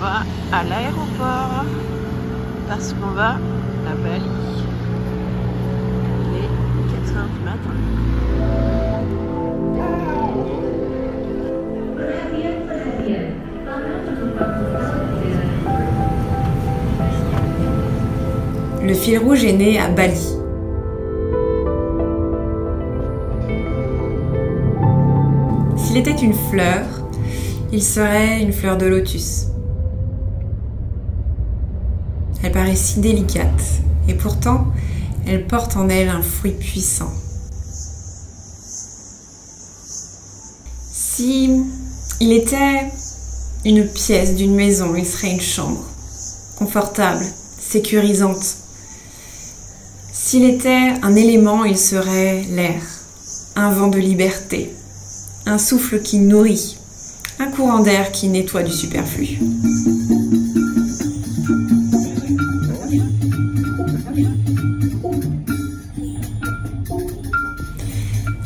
va à l'aéroport parce qu'on va à Bali. Il est 4 h du matin. Le fil rouge est né à Bali. S'il était une fleur, il serait une fleur de lotus. Elle paraît si délicate et pourtant, elle porte en elle un fruit puissant. Si il était une pièce d'une maison, il serait une chambre, confortable, sécurisante. S'il était un élément, il serait l'air, un vent de liberté, un souffle qui nourrit, un courant d'air qui nettoie du superflu.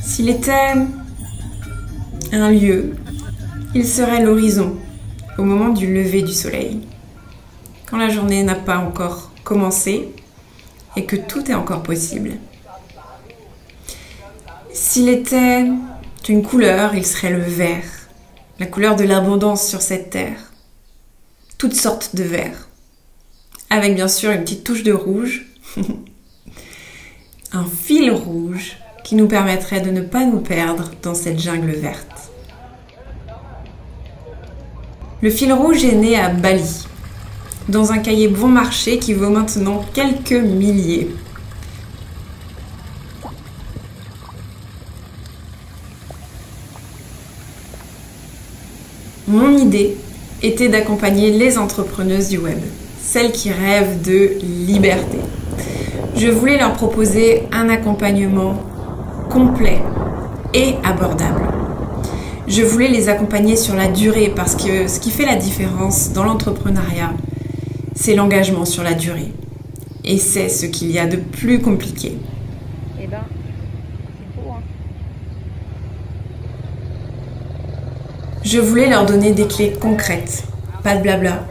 S'il était un lieu, il serait l'horizon au moment du lever du soleil, quand la journée n'a pas encore commencé et que tout est encore possible. S'il était une couleur, il serait le vert, la couleur de l'abondance sur cette terre. Toutes sortes de verts, avec bien sûr une petite touche de rouge, un fil rouge qui nous permettrait de ne pas nous perdre dans cette jungle verte. Le fil rouge est né à Bali, dans un cahier bon marché qui vaut maintenant quelques milliers. Mon idée était d'accompagner les entrepreneuses du web, celles qui rêvent de liberté. Je voulais leur proposer un accompagnement complet et abordable. Je voulais les accompagner sur la durée parce que ce qui fait la différence dans l'entrepreneuriat, c'est l'engagement sur la durée. Et c'est ce qu'il y a de plus compliqué. Eh ben, c'est beau, hein. Je voulais leur donner des clés concrètes, pas de blabla,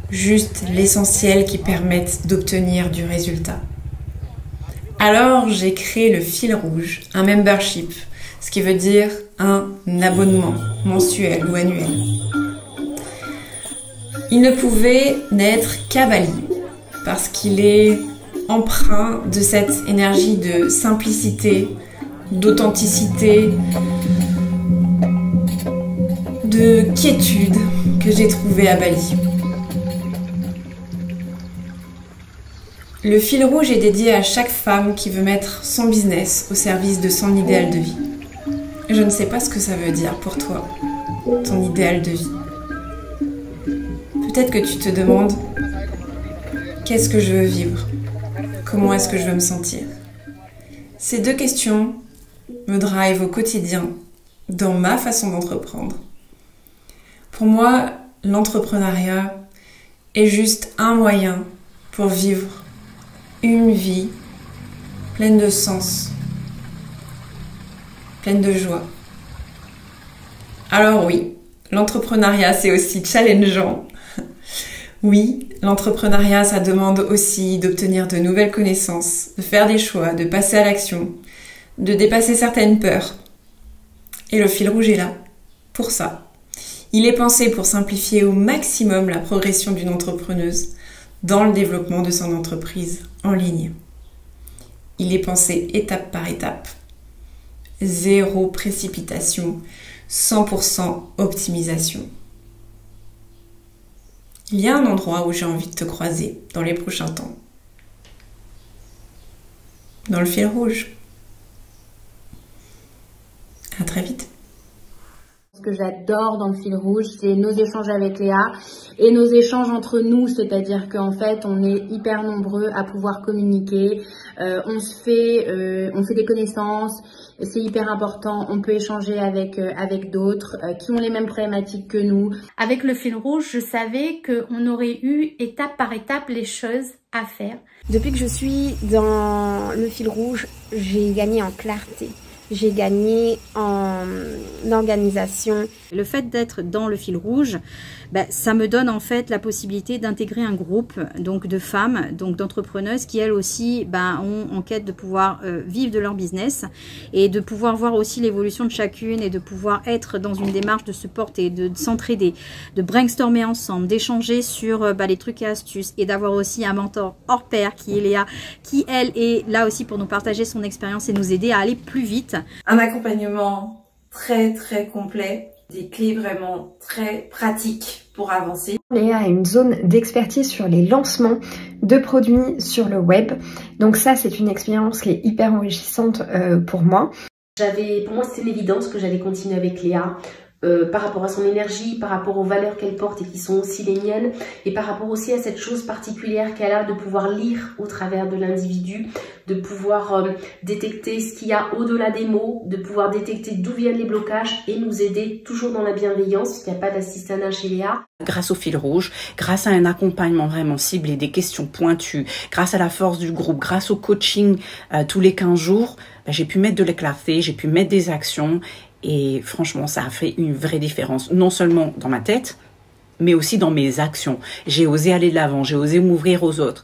juste l'essentiel qui permette d'obtenir du résultat. Alors j'ai créé le fil rouge, un membership, ce qui veut dire un abonnement mensuel ou annuel. Il ne pouvait n'être qu'à Bali, parce qu'il est empreint de cette énergie de simplicité, d'authenticité, de quiétude que j'ai trouvée à Bali. Le fil rouge est dédié à chaque femme qui veut mettre son business au service de son idéal de vie. Je ne sais pas ce que ça veut dire pour toi, ton idéal de vie. Peut-être que tu te demandes qu'est-ce que je veux vivre? Comment est-ce que je veux me sentir? Ces deux questions me drivent au quotidien dans ma façon d'entreprendre. Pour moi, l'entrepreneuriat est juste un moyen pour vivre une vie pleine de sens, pleine de joie. Alors oui, l'entrepreneuriat c'est aussi challengeant. Oui, l'entrepreneuriat ça demande aussi d'obtenir de nouvelles connaissances, de faire des choix, de passer à l'action, de dépasser certaines peurs. Et le fil rouge est là, pour ça. Il est pensé pour simplifier au maximum la progression d'une entrepreneuse dans le développement de son entreprise en ligne. Il est pensé étape par étape. Zéro précipitation, 100% optimisation. Il y a un endroit où j'ai envie de te croiser dans les prochains temps. Dans le fil rouge. À très vite. Ce que j'adore dans le fil rouge, c'est nos échanges avec Léa et nos échanges entre nous, c'est-à-dire qu'en fait, on est hyper nombreux à pouvoir communiquer, on fait des connaissances, c'est hyper important, on peut échanger avec d'autres qui ont les mêmes problématiques que nous. Avec le fil rouge, je savais qu'on aurait eu étape par étape les choses à faire. Depuis que je suis dans le fil rouge, j'ai gagné en clarté. j'ai gagné en organisation. Le fait d'être dans le fil rouge, ça me donne en fait la possibilité d'intégrer un groupe donc de femmes, donc d'entrepreneuses qui elles aussi ont en quête de pouvoir vivre de leur business et de pouvoir voir aussi l'évolution de chacune et de pouvoir être dans une démarche de support et de s'entraider, de brainstormer ensemble, d'échanger sur les trucs et astuces et d'avoir aussi un mentor hors pair qui est Léa, qui elle est là aussi pour nous partager son expérience et nous aider à aller plus vite. Un accompagnement très complet, des clés vraiment très pratiques pour avancer. Léa a une zone d'expertise sur les lancements de produits sur le web. Donc ça, c'est une expérience qui est hyper enrichissante pour moi. Pour moi, c'était une évidence que j'allais continuer avec Léa. Par rapport à son énergie, par rapport aux valeurs qu'elle porte et qui sont aussi les miennes, et par rapport aussi à cette chose particulière qu'elle a de pouvoir lire au travers de l'individu, de pouvoir détecter ce qu'il y a au-delà des mots, de pouvoir détecter d'où viennent les blocages et nous aider toujours dans la bienveillance, parce qu'il n'y a pas d'assistanat chez Léa. Grâce au fil rouge, grâce à un accompagnement vraiment ciblé, des questions pointues, grâce à la force du groupe, grâce au coaching tous les 15 jours, j'ai pu mettre de la clarté, j'ai pu mettre des actions. Et franchement, ça a fait une vraie différence, non seulement dans ma tête, mais aussi dans mes actions. J'ai osé aller de l'avant, j'ai osé m'ouvrir aux autres.